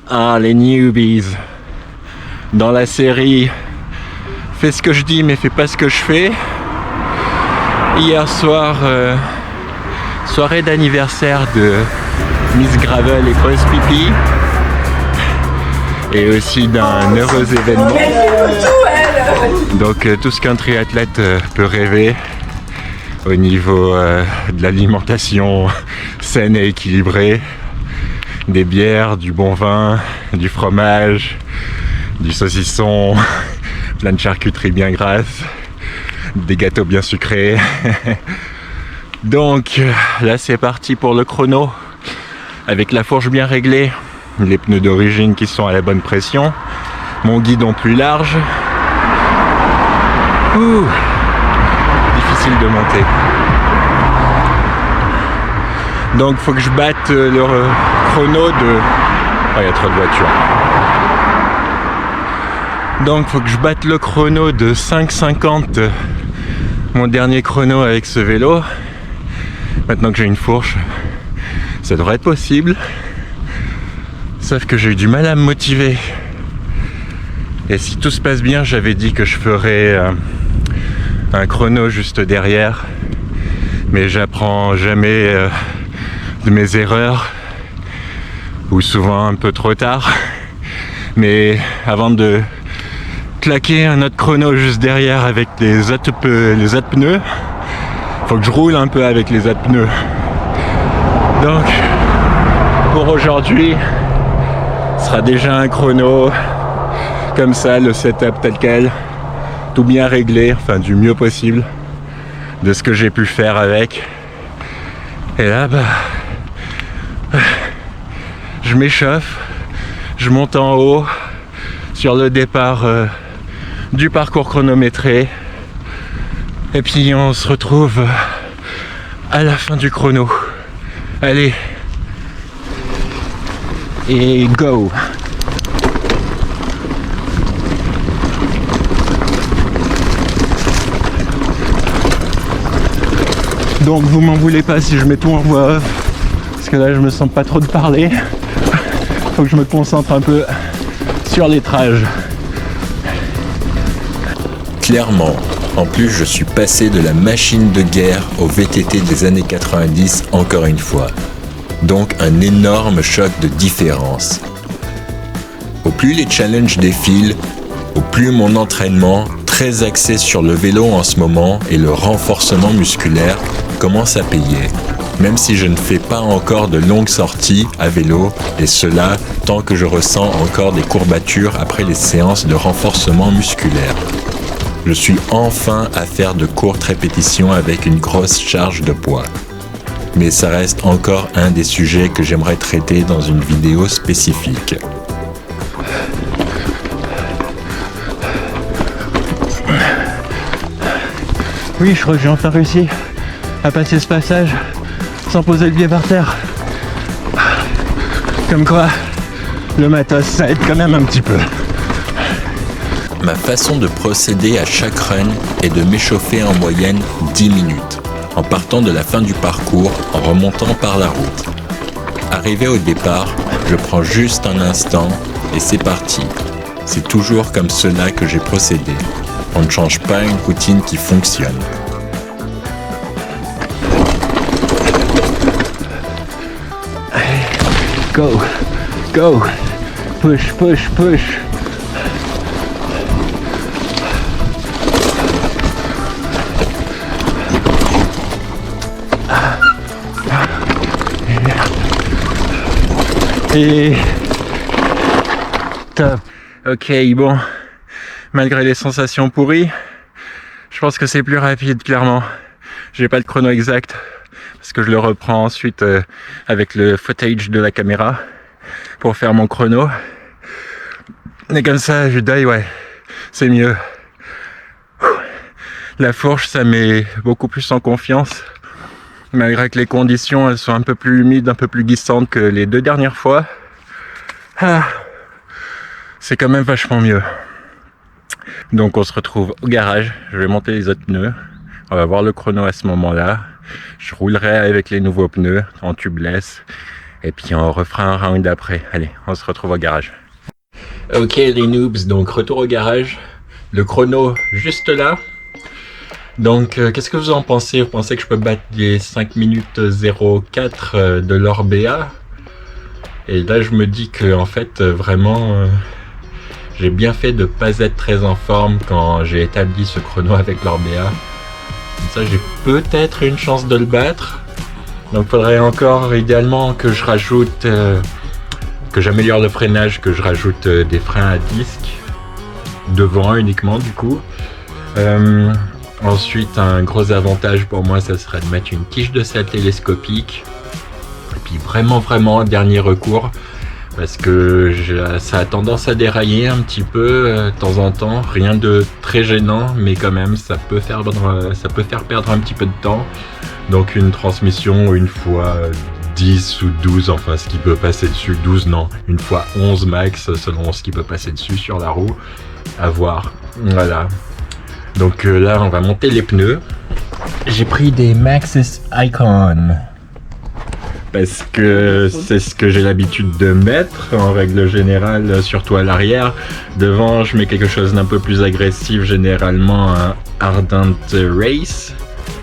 Ah, les newbies. Dans la série Fais ce que je dis mais fais pas ce que je fais. Hier soir, soirée d'anniversaire de Miss Gravel et Boss Pipi. Et aussi d'un heureux événement. Donc tout ce qu'un triathlète peut rêver au niveau de l'alimentation saine et équilibrée. Des bières, du bon vin, du fromage, du saucisson, plein de charcuterie bien grasse, des gâteaux bien sucrés. Donc là c'est parti pour le chrono avec la fourche bien réglée, les pneus d'origine qui sont à la bonne pression, mon guidon plus large. Ouh, difficile de monter. Donc faut que je batte le chrono de... Oh, il y a trop de voitures. Donc faut que je batte le chrono de 5,50, mon dernier chrono avec ce vélo. Maintenant que j'ai une fourche, ça devrait être possible. Sauf que j'ai eu du mal à me motiver. Et si tout se passe bien, j'avais dit que je ferais un chrono juste derrière. Mais j'apprends jamais de mes erreurs. Ou souvent un peu trop tard. Mais avant de claquer un autre chrono juste derrière avec les autres pneus, faut que je roule un peu avec les autres pneus. Donc pour aujourd'hui, ce sera déjà un chrono comme ça, le setup tel quel, tout bien réglé, enfin du mieux possible de ce que j'ai pu faire avec. Et là je m'échauffe, je monte en haut sur le départ du parcours chronométré et puis on se retrouve à la fin du chrono. Allez, et go! Donc vous m'en voulez pas si je mets tout en voix off, parce que là je me sens pas trop de parler. Faut que je me concentre un peu sur les trages. Clairement, en plus je suis passé de la machine de guerre au VTT des années 90 encore une fois. Donc un énorme choc de différence. Au plus les challenges défilent, au plus mon entraînement, très axé sur le vélo en ce moment et le renforcement musculaire, commence à payer. Même si je ne fais pas encore de longues sorties à vélo, et cela tant que je ressens encore des courbatures après les séances de renforcement musculaire. Je suis enfin à faire de courtes répétitions avec une grosse charge de poids. Mais ça reste encore un des sujets que j'aimerais traiter dans une vidéo spécifique. Oui, je crois que j'ai enfin réussi à passer ce passage sans poser le pied par terre. Comme quoi, le matos, ça aide quand même un petit peu. Ma façon de procéder à chaque run est de m'échauffer en moyenne 10 minutes, en partant de la fin du parcours, en remontant par la route. Arrivé au départ, je prends juste un instant et c'est parti. C'est toujours comme cela que j'ai procédé. On ne change pas une routine qui fonctionne. Go, go, push, push, push. Et top. Ok, bon, malgré les sensations pourries, je pense que c'est plus rapide, clairement. J'ai pas le chrono exact parce que je le reprends ensuite avec le footage de la caméra pour faire mon chrono. Mais comme ça, je dis ouais, c'est mieux. La fourche, ça met beaucoup plus en confiance. Malgré que les conditions, elles sont un peu plus humides, un peu plus glissantes que les 2 dernières fois. C'est quand même vachement mieux. Donc on se retrouve au garage. Je vais monter les autres pneus. On va voir le chrono à ce moment-là. Je roulerai avec les nouveaux pneus en tubeless. Et puis on refera un round après. Allez, on se retrouve au garage. Ok les noobs, donc retour au garage. Le chrono juste là. Donc qu'est-ce que vous en pensez? Vous pensez que je peux battre les 5 minutes 04 de l'Orbea? Et là je me dis que en fait vraiment j'ai bien fait de pas être très en forme quand j'ai établi ce chrono avec l'Orbea. Comme ça j'ai peut-être une chance de le battre. Donc faudrait encore idéalement que je rajoute, que j'améliore le freinage, que je rajoute des freins à disque, devant uniquement du coup. Ensuite un gros avantage pour moi ça serait de mettre une tige de selle télescopique. Et puis vraiment dernier recours, parce que ça a tendance à dérailler un petit peu de temps en temps, rien de très gênant, mais quand même ça peut faire perdre un petit peu de temps. Donc une transmission une fois 10 ou 12, enfin ce qui peut passer dessus, 12 non, une fois 11 max selon ce qui peut passer dessus sur la roue, à voir, voilà. Donc là on va monter les pneus. J'ai pris des Maxxis Icon, parce que c'est ce que j'ai l'habitude de mettre en règle générale, surtout à l'arrière. Devant je mets quelque chose d'un peu plus agressif, généralement un Ardent Race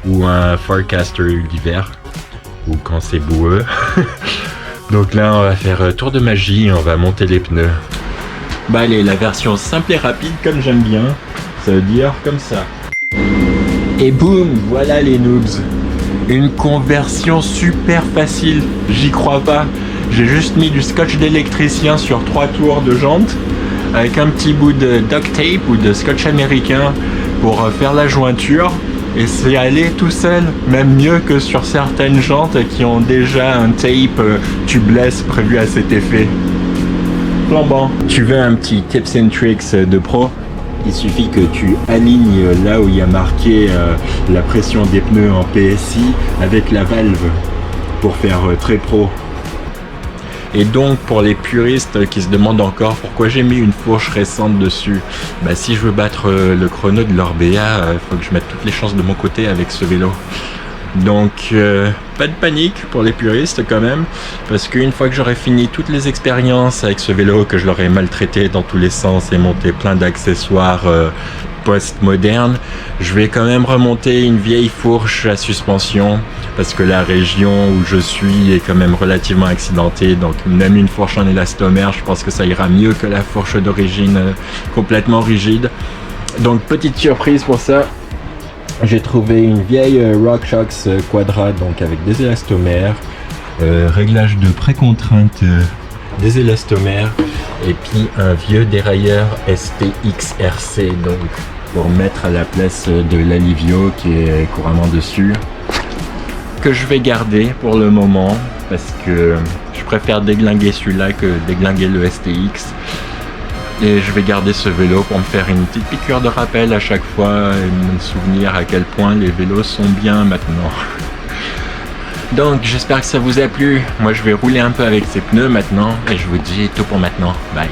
ou un Forecaster l'hiver, ou quand c'est boueux. Donc là on va faire tour de magie, on va monter les pneus. Bah allez, la version simple et rapide comme j'aime bien, ça veut dire comme ça. Et boum, voilà les noobs. Une conversion super facile, j'y crois pas. J'ai juste mis du scotch d'électricien sur 3 tours de jantes, avec un petit bout de duct tape ou de scotch américain pour faire la jointure. Et c'est allé tout seul, même mieux que sur certaines jantes qui ont déjà un tape tubeless prévu à cet effet. Flambant. Tu veux un petit tips and tricks de pro? Il suffit que tu alignes là où il y a marqué la pression des pneus en PSI avec la valve pour faire très pro. Et donc pour les puristes qui se demandent encore pourquoi j'ai mis une fourche récente dessus, bah si je veux battre le chrono de l'Orbea, il faut que je mette toutes les chances de mon côté avec ce vélo. Donc pas de panique pour les puristes quand même, parce qu'une fois que j'aurai fini toutes les expériences avec ce vélo, que je l'aurai maltraité dans tous les sens et monté plein d'accessoires post-modernes, je vais quand même remonter une vieille fourche à suspension, parce que la région où je suis est quand même relativement accidentée, donc même une fourche en élastomère, je pense que ça ira mieux que la fourche d'origine complètement rigide. Donc petite surprise pour ça, j'ai trouvé une vieille RockShox Quadra, donc avec des élastomères, réglage de précontrainte des élastomères, et puis un vieux dérailleur STX RC, donc pour mettre à la place de l'Alivio qui est couramment dessus, que je vais garder pour le moment parce que je préfère déglinguer celui-là que déglinguer le STX. Et je vais garder ce vélo pour me faire une petite piqûre de rappel à chaque fois et me souvenir à quel point les vélos sont bien maintenant. Donc j'espère que ça vous a plu. Moi je vais rouler un peu avec ces pneus maintenant et je vous dis tout pour maintenant. Bye.